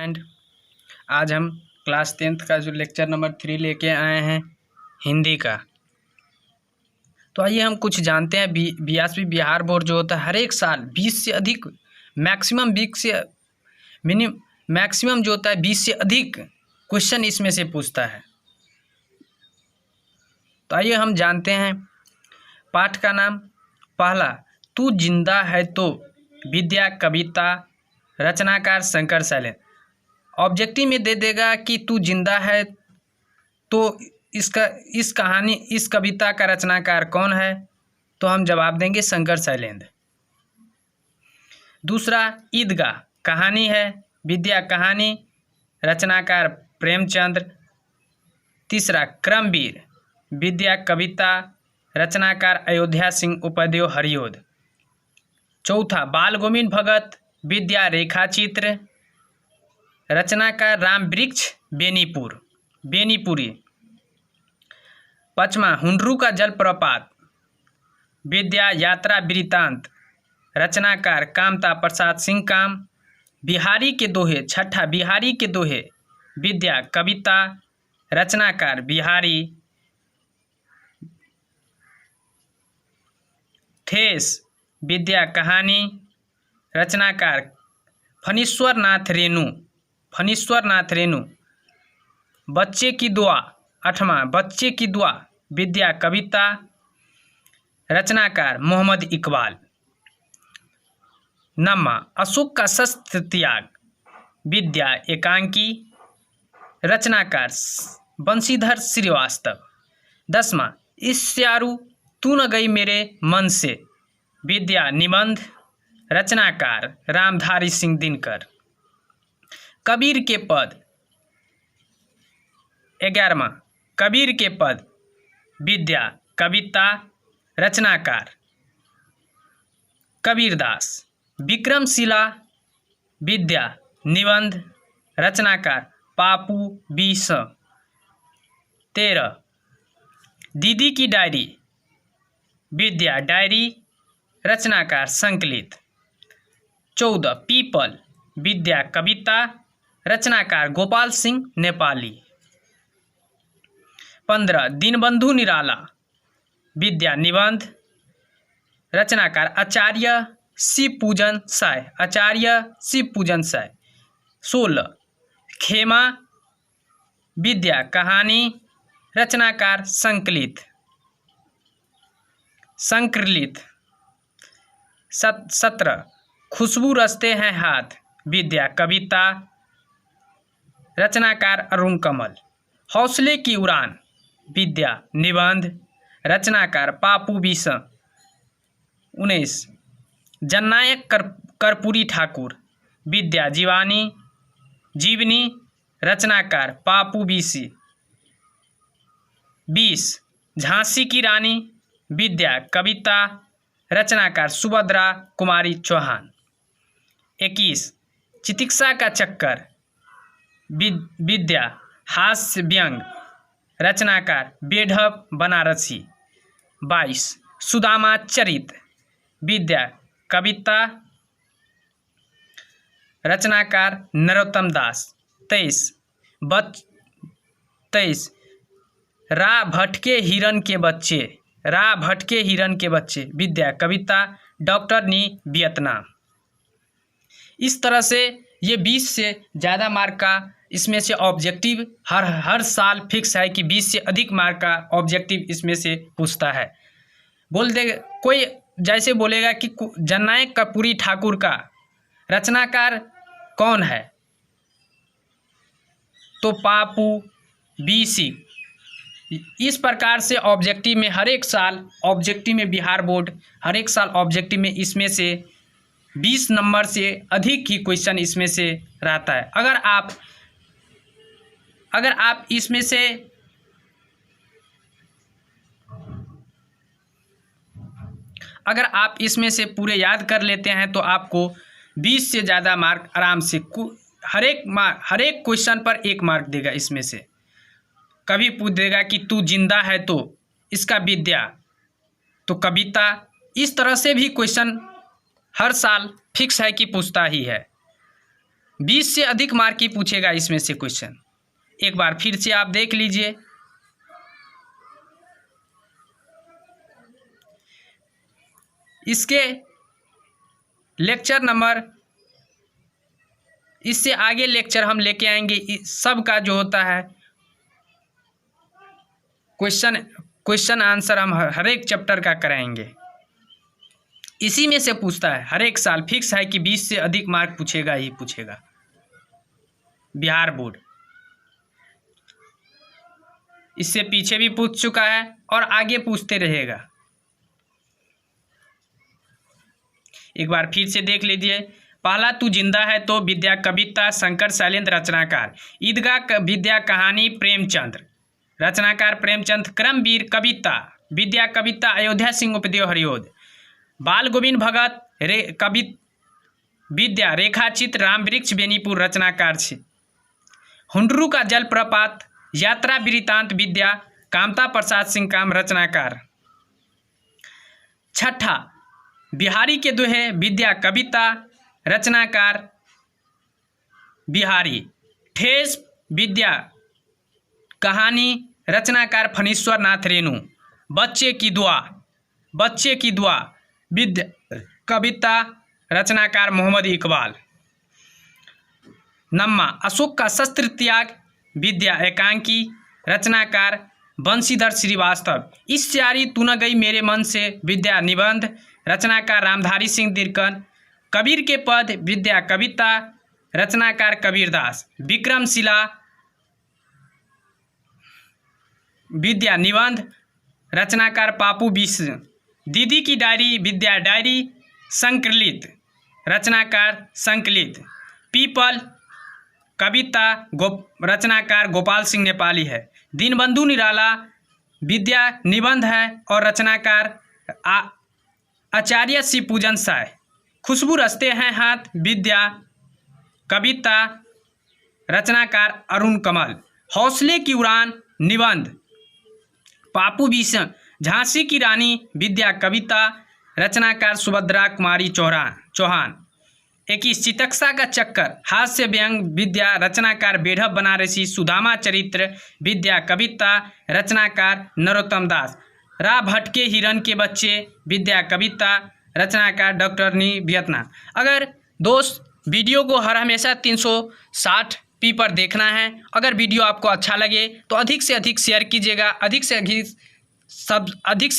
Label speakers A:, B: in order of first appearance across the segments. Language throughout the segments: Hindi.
A: एंड आज हम क्लास 10th का जो लेक्चर नंबर 3 लेके आए हैं हिंदी का। तो आइए हम कुछ जानते हैं। बीएसपी बिहार बोर्ड जो होता है हर एक साल 20 से अधिक मैक्सिमम 20 से मैक्सिमम जो होता है 20 से अधिक क्वेश्चन इसमें से पूछता है। तो आइए हम जानते हैं। पाठ का नाम पहला, तू जिंदा है तो, विद्या कविता, रचनाकार शंकर शैलेंद्र। ऑब्जेक्टिव में दे देगा कि तू जिंदा है तो इस कविता का रचनाकार कौन है, तो हम जवाब देंगे शंकर शैलेंद्र। दूसरा, ईदगाह कहानी है, विद्या कहानी, रचनाकार प्रेमचंद्र। तीसरा, क्रमवीर, विद्या कविता, रचनाकार अयोध्या सिंह उपाध्याय हरिओद। चौथा, बाल गोविंद भगत, विद्या रेखाचित्र, रचनाकार राम वृक्ष बेनीपुरी। पांचवा, हुंडरू का जलप्रपात, विद्या यात्रा वृत्तांत, रचनाकार कामता प्रसाद सिंह काम। बिहारी के दोहे, छठा बिहारी के दोहे, विद्या कविता, रचनाकार बिहारी। ठेस, विद्या कहानी, रचनाकार फणीश्वर नाथ रेणु। बच्चे की दुआ, आठवां बच्चे की दुआ, विद्या कविता, रचनाकार मोहम्मद इकबाल। नौवां, अशोक का शस्त्र त्याग, विद्या एकांकी, रचनाकार बंशीधर श्रीवास्तव। 10वां, ईर्ष्यारु तू न गई मेरे मन से, विद्या निबंध, रचनाकार रामधारी सिंह दिनकर। कबीर के पद, 11वां कबीर के पद, विद्या कविता, रचनाकार कबीरदास। विक्रमशिला, विद्या निबंध, रचनाकार पापू बीस। 13, दीदी की डायरी, विद्या डायरी, रचनाकार संकलित। 14, पीपल, विद्या कविता, रचनाकार गोपाल सिंह नेपाली। 15, दीनबंधु निराला, विद्या निबंध, रचनाकार आचार्य शिव पूजन साय। 16, खेमा, विद्या कहानी, रचनाकार संकलित। 17, खुशबू रचते हैं हाथ, विद्या कविता, रचनाकार अरुण कमल। हौसले की उड़ान, विद्या निबंध, रचनाकार पापू बीस। 19, जननायक कर्पूरी ठाकुर, विद्या जीवनी, रचनाकार पापू बीसी। 20, झांसी की रानी, विद्या कविता, रचनाकार सुभद्रा कुमारी चौहान। 21, चिकित्सा का चक्कर, विद्या हास्य व्यंग, रचनाकार बेढप बनारसी। 22, सुदामा चरित, विद्या कविता, रचनाकार नरोत्तम दास। 23, रा भटके हिरन के बच्चे, विद्या कविता, डॉक्टर नी वियतनाम। इस तरह से ये 20 से ज़्यादा मार्क का इसमें से ऑब्जेक्टिव हर साल फिक्स है कि 20 से अधिक मार्क का ऑब्जेक्टिव इसमें से पूछता है। बोल दे कोई जैसे बोलेगा कि जननायक कर्पूरी ठाकुर का रचनाकार कौन है, तो पापू बीसी। इस प्रकार से ऑब्जेक्टिव में हर एक साल ऑब्जेक्टिव में बिहार बोर्ड हर एक साल ऑब्जेक्टिव में इसमें से 20 नंबर से अधिक ही क्वेश्चन इसमें से रहता है। अगर आप इसमें से पूरे याद कर लेते हैं तो आपको 20 से ज़्यादा मार्क आराम से हर एक क्वेश्चन पर 1 मार्क देगा। इसमें से कभी पूछ देगा कि तू जिंदा है तो इसका विद्या तो कविता, इस तरह से भी क्वेश्चन हर साल फिक्स है कि पूछता ही है। 20 से अधिक मार्क की पूछेगा इसमें से क्वेश्चन। एक बार फिर से आप देख लीजिए। इसके लेक्चर नंबर, इससे आगे लेक्चर हम लेके आएंगे सब का जो होता है क्वेश्चन आंसर हम हर एक चैप्टर का कराएंगे। इसी में से पूछता है, हर एक साल फिक्स है कि 20 से अधिक मार्क पूछेगा ही पूछेगा बिहार बोर्ड। इससे पीछे भी पूछ चुका है और आगे पूछते रहेगा। एक बार फिर से देख लीजिए। पहला तू जिंदा है तो विद्या कविता शंकर शैलेंद्र रचनाकार। ईदगाह विद्या कहानी प्रेमचंद रचनाकार प्रेमचंद। क्रमवीर कविता विद्या कविता अयोध्या सिंह उपदेव हरिओद। बाल गोविंद भगत कवि विद्या रेखाचित्र राम वृक्ष बेनीपुर रचनाकार छे। हुंडरू का जलप्रपात यात्रा वृतांत विद्या कामता प्रसाद सिंह काम रचनाकार। छठा बिहारी के दोहे विद्या कविता रचनाकार बिहारी। ठेस विद्या कहानी रचनाकार फणीश्वर नाथ रेणु। बच्चे की दुआ विद्या कविता रचनाकार मोहम्मद इकबाल। नम्मा अशोक का शस्त्र त्याग विद्या एकांकी रचनाकार बंशीधर श्रीवास्तव। इस यारी तू न गई मेरे मन से विद्या निबंध रचनाकार रामधारी सिंह दिनकर। कबीर के पद विद्या कविता रचनाकार कबीरदास। विक्रमशिला विद्या निबंध रचनाकार पापू बिश्न। दीदी की डायरी विद्या डायरी संकलित रचनाकार संकलित। पीपल कविता रचनाकार गोपाल सिंह नेपाली है। दीनबंधु निराला विद्या निबंध है और रचनाकार आचार्य शिव पूजन साय। खुशबू रचते हैं हाथ विद्या कविता रचनाकार अरुण कमल। हौसले की उड़ान निबंध पापू बिश्न। झांसी की रानी विद्या कविता रचनाकार सुभद्रा कुमारी चौहान। 21 चितक्सा का चक्कर हास्य व्यंग विद्या रचनाकार बेढब बनारसी। सुदामा चरित्र विद्या कविता रचनाकार नरोत्तम दास। रा भटके हिरन के बच्चे विद्या कविता रचनाकार डॉक्टर नी बियतना। अगर दोस्त वीडियो को हर हमेशा 360p पर देखना है। अगर वीडियो आपको अच्छा लगे तो अधिक से अधिक शेयर कीजिएगा, अधिक से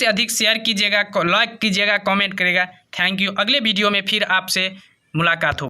A: अधिक शेयर कीजिएगा, लाइक कीजिएगा, कमेंट करिएगा। Thank you. अगले वीडियो में फिर आपसे मुलाकात हो।